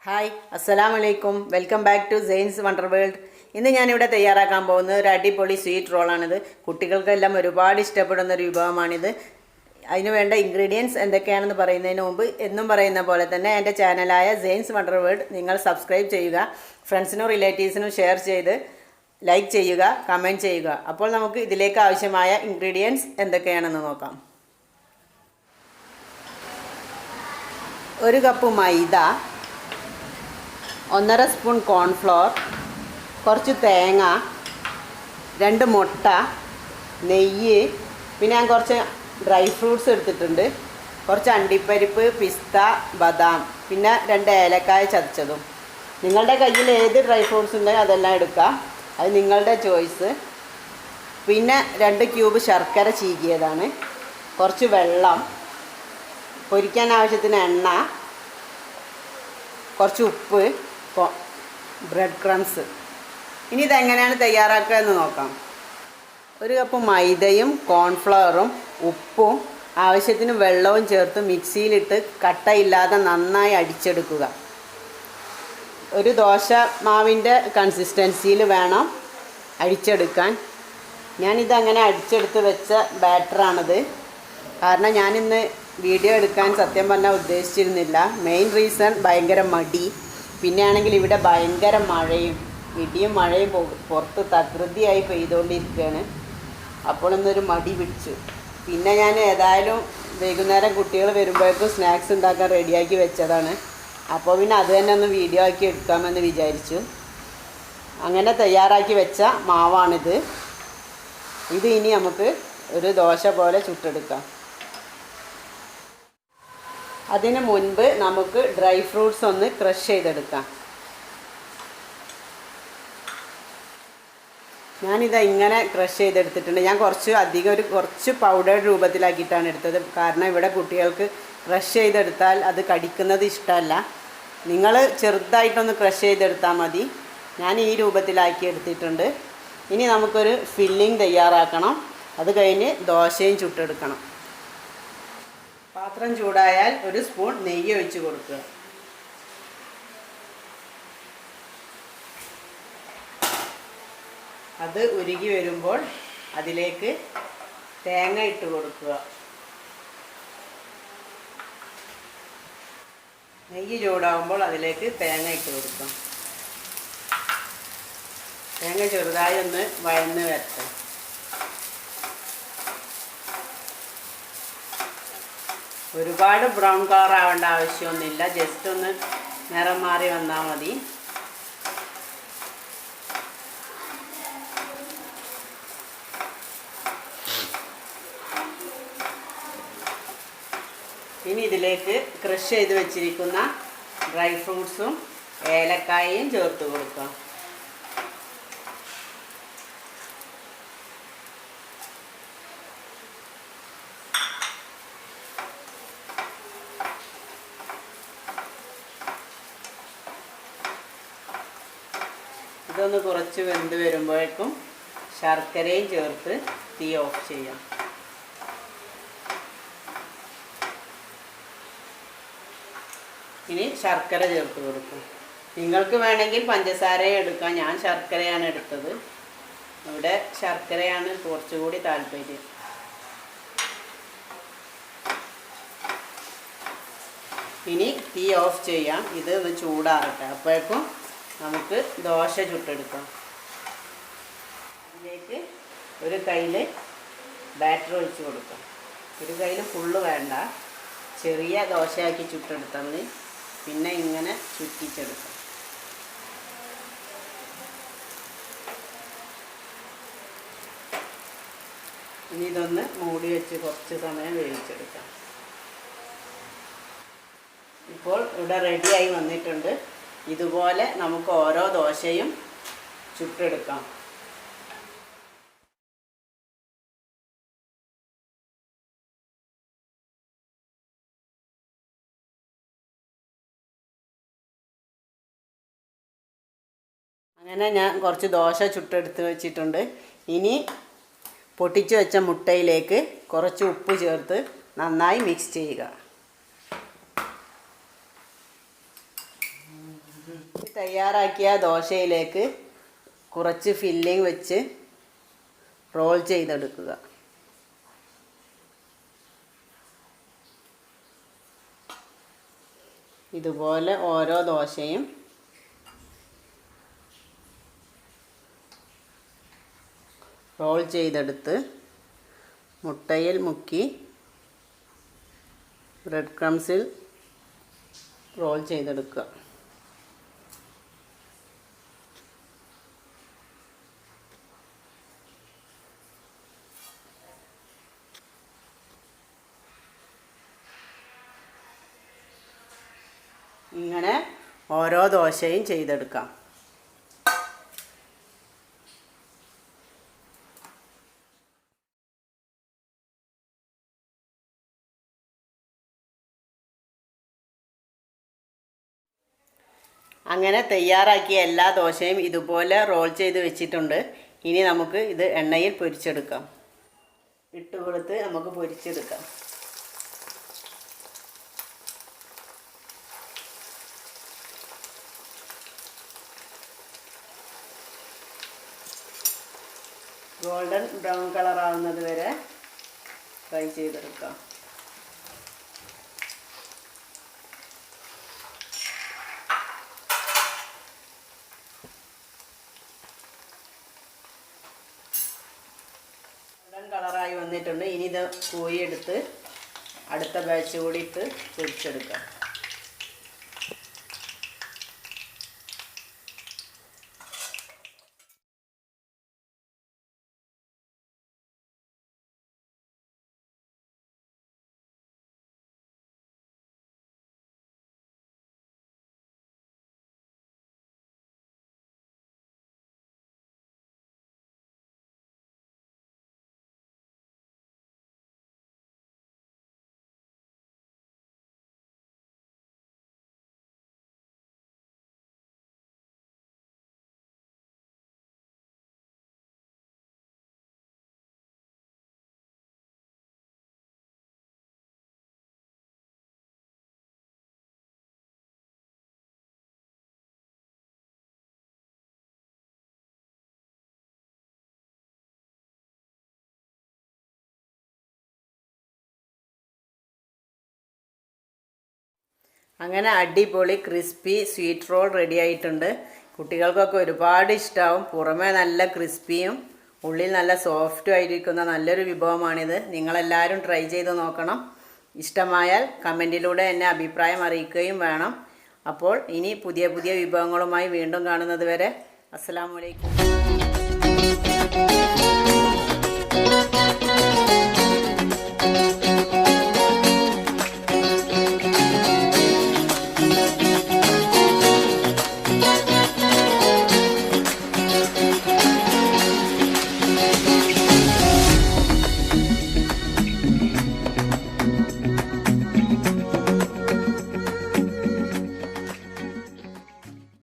Hi അസ്സലാമു അലൈക്കും welcome back to Zain's wonder world. ഇന്ന് ഞാനിവിടെ തയ്യാറാക്കാൻ പോകുന്നത് ഒരു അടിപൊളി സ്വീറ്റ് റോളാണിത്. കുട്ടികൾക്കെല്ലാം ഒരുപാട് ഇഷ്ടപ്പെടുന്ന ഒരു വിഭവമാണിത്. അതിന് വേണ്ട ഇൻഗ്രീഡിയൻസ് എന്തൊക്കെയാണെന്ന് പറയുന്നതിന് മുമ്പ് എന്നും പറയുന്ന പോലെ തന്നെ എൻ്റെ ചാനലായ സെയിൻസ് വണ്ടർ വേൾഡ് നിങ്ങൾ സബ്സ്ക്രൈബ് ചെയ്യുക, ഫ്രണ്ട്സിനും റിലേറ്റീവ്സിനും ഷെയർ ചെയ്ത് ലൈക്ക് ചെയ്യുക, കമൻറ്റ് ചെയ്യുക. അപ്പോൾ നമുക്ക് ഇതിലേക്ക് ആവശ്യമായ ഇൻഗ്രീഡിയൻസ് എന്തൊക്കെയാണെന്ന് നോക്കാം. 1 കപ്പ് മൈദ, 1.5 സ്പൂൺ കോൺഫ്ലോർ, കുറച്ച് തേങ്ങ, 2 മുട്ട, നെയ്യ്, പിന്നെ ഞാൻ കുറച്ച് ഡ്രൈ ഫ്രൂട്ട്സ് എടുത്തിട്ടുണ്ട്, കുറച്ച് അണ്ടിപ്പരിപ്പ്, പിസ്ത, ബദാം, പിന്നെ 2 ഏലക്കായ ചതച്ചതും. നിങ്ങളുടെ കയ്യിൽ ഏത് ഡ്രൈ ഫ്രൂട്ട്സ് ഉണ്ടെങ്കിൽ അതെല്ലാം എടുക്കുക, അത് നിങ്ങളുടെ ചോയ്സ്. പിന്നെ 2 ക്യൂബ് ശർക്കര ചീകിയതാണ്, കുറച്ച് വെള്ളം, പൊരിക്കാൻ ആവശ്യത്തിന് എണ്ണ, കുറച്ച് ഉപ്പ്, ബ്രെഡ് ക്രംസ്. ഇനി ഇതെങ്ങനെയാണ് തയ്യാറാക്കുക എന്ന് നോക്കാം. 1 കപ്പ് മൈദയും കോൺഫ്ലവറും ഉപ്പും ആവശ്യത്തിന് വെള്ളവും ചേർത്ത് മിക്സിയിലിട്ട് കട്ടയില്ലാതെ നന്നായി അടിച്ചെടുക്കുക. ഒരു ദോശ മാവിൻ്റെ കൺസിസ്റ്റൻസിയിൽ വേണം അടിച്ചെടുക്കാൻ. ഞാനിതങ്ങനെ അടിച്ചെടുത്ത് വെച്ച ബാറ്ററാണിത്. കാരണം ഞാനിന്ന് വീഡിയോ എടുക്കാൻ സത്യം പറഞ്ഞാൽ ഉദ്ദേശിച്ചിരുന്നില്ല. മെയിൻ റീസൺ ഭയങ്കര മടി. പിന്നെ ആണെങ്കിൽ ഇവിടെ ഭയങ്കര മഴയും ഇടിയും മഴയും പുറത്ത് തകൃതിയായി പെയ്തുകൊണ്ടിരിക്കുകയാണ്. അപ്പോൾ ഇന്നൊരു മടി പിടിച്ചു. പിന്നെ ഞാൻ ഏതായാലും വൈകുന്നേരം കുട്ടികൾ വരുമ്പോഴേക്കും സ്നാക്സ് ഉണ്ടാക്കാൻ റെഡിയാക്കി വെച്ചതാണ്. അപ്പോൾ പിന്നെ അത് തന്നെ ഒന്ന് വീഡിയോ ആക്കി എടുക്കാമെന്ന് വിചാരിച്ചു. അങ്ങനെ തയ്യാറാക്കി വെച്ച മാവാണിത്. ഇത് ഇനി നമുക്ക് ഒരു ദോശ പോലെ ചുട്ടെടുക്കാം. അതിന് മുൻപ് നമുക്ക് ഡ്രൈ ഫ്രൂട്ട്സ് ഒന്ന് ക്രഷ് ചെയ്തെടുക്കാം. ഞാനിത് ഇങ്ങനെ ക്രഷ് ചെയ്തെടുത്തിട്ടുണ്ട്. ഞാൻ കുറച്ച് പൗഡർ രൂപത്തിലാക്കിയിട്ടാണ് എടുത്തത്. കാരണം ഇവിടെ കുട്ടികൾക്ക് ക്രഷ് ചെയ്തെടുത്താൽ അത് കടിക്കുന്നത് ഇഷ്ടമല്ല. നിങ്ങൾ ചെറുതായിട്ടൊന്ന് ക്രഷ് ചെയ്തെടുത്താൽ മതി. ഞാൻ ഈ രൂപത്തിലാക്കി എടുത്തിട്ടുണ്ട്. ഇനി നമുക്കൊരു ഫില്ലിംഗ് തയ്യാറാക്കണം. അത് കഴിഞ്ഞ് ദോശയും ചുട്ടെടുക്കണം. പാത്രം ചൂടായാൽ 1 സ്പൂൺ നെയ്യ് ഒഴിച്ച് കൊടുക്കുക. അത് ഉരുകി വരുമ്പോൾ അതിലേക്ക് തേങ്ങ ഇട്ട് കൊടുക്കുക. നെയ്യ് ചൂടാകുമ്പോൾ അതിലേക്ക് തേങ്ങ ഇട്ട് കൊടുക്കുക. തേങ്ങ ചെറുതായി ഒന്ന് വഴന്ന് വരട്ടെ. ഒരുപാട് ബ്രൗൺ കളർ ആവേണ്ട ആവശ്യമൊന്നുമില്ല. ജസ്റ്റ് ഒന്ന് നിറം മാറി വന്നാൽ മതി. ഇനി ഇതിലേക്ക് ക്രഷ് ചെയ്ത് വെച്ചിരിക്കുന്ന ഡ്രൈ ഫ്രൂട്ട്സും ഏലക്കായയും ചേർത്ത് കൊടുക്കാം. ഇതൊന്ന് കുറച്ച് വെന്ത് വരുമ്പോഴേക്കും ശർക്കരയും ചേർത്ത് തീ ഓഫ് ചെയ്യാം. ഇനി ശർക്കര ചേർത്ത് കൊടുക്കും. നിങ്ങൾക്ക് വേണമെങ്കിൽ പഞ്ചസാരയും എടുക്കാം. ഞാൻ ശർക്കരയാണ് എടുത്തത്. ഇവിടെ ശർക്കരയാണ് കുറച്ചുകൂടി താല്പര്യം. ഇനി തീ ഓഫ് ചെയ്യാം. ഇത് ഒന്ന് ചൂടാറട്ടെ. അപ്പോഴേക്കും നമുക്ക് ദോശ ചുട്ടെടുക്കാം. ഇതിലേക്ക് ഒരു കയ്യിൽ ബാറ്റർ ഒഴിച്ച് കൊടുക്കാം. ഒരു കയ്യിൽ ഫുള്ള് വേണ്ട, ചെറിയ ദോശയാക്കി ചുട്ടെടുത്താൽ മതി. പിന്നെ ഇങ്ങനെ ചുറ്റിച്ചെടുക്കാം. ഇനി ഇതൊന്ന് മൂടി വെച്ച് കുറച്ച് സമയം വേവിച്ചെടുക്കാം. ഇപ്പോൾ ഇവിടെ റെഡിയായി വന്നിട്ടുണ്ട്. ഇതുപോലെ നമുക്ക് ഓരോ ദോശയും ചുട്ടെടുക്കാം. അങ്ങനെ ഞാൻ കുറച്ച് ദോശ ചുട്ടെടുത്ത് വെച്ചിട്ടുണ്ട്. ഇനി പൊട്ടിച്ച് വെച്ച മുട്ടയിലേക്ക് കുറച്ച് ഉപ്പ് ചേർത്ത് നന്നായി മിക്സ് ചെയ്യുക. തയ്യാറാക്കിയ ദോശയിലേക്ക് കുറച്ച് ഫില്ലിംഗ് വെച്ച് റോൾ ചെയ്തെടുക്കുക. ഇതുപോലെ ഓരോ ദോശയും റോൾ ചെയ്തെടുത്ത് മുട്ടയിൽ മുക്കി ബ്രെഡ് ക്രംസിൽ റോൾ ചെയ്തെടുക്കുക. ഇങ്ങനെ ഓരോ ദോശയും ചെയ്തെടുക്കാം. അങ്ങനെ തയ്യാറാക്കിയ എല്ലാ ദോശയും ഇതുപോലെ റോൾ ചെയ്ത് വെച്ചിട്ടുണ്ട്. ഇനി നമുക്ക് ഇത് എണ്ണയിൽ പൊരിച്ചെടുക്കാം. ഇട്ട് കൊടുത്ത് നമുക്ക് പൊരിച്ചെടുക്കാം. ഗോൾഡൻ ബ്രൗൺ കളർ ആവുന്നത് വരെ ഫ്രൈ ചെയ്തെടുക്കാം. ഗോൾഡൻ കളറായി വന്നിട്ടുണ്ട്. ഇനി ഇത് കോരിയെടുത്ത് അടുത്ത ബാച്ച് കൂടി ഇട്ട് പൊരിച്ചെടുക്കാം. അങ്ങനെ അടിപൊളി ക്രിസ്പി സ്വീറ്റ് റോൾ റെഡി ആയിട്ടുണ്ട്. കുട്ടികൾക്കൊക്കെ ഒരുപാട് ഇഷ്ടമാവും. പുറമേ നല്ല ക്രിസ്പിയും ഉള്ളിൽ നല്ല സോഫ്റ്റും ആയിരിക്കുന്ന നല്ലൊരു വിഭവമാണിത്. നിങ്ങളെല്ലാവരും ട്രൈ ചെയ്ത് നോക്കണം. ഇഷ്ടമായാൽ കമൻറ്റിലൂടെ എന്നെ അഭിപ്രായം അറിയിക്കുകയും വേണം. അപ്പോൾ ഇനി പുതിയ പുതിയ വിഭവങ്ങളുമായി വീണ്ടും കാണുന്നത് വരെ അസ്സലാമു അലൈക്കും.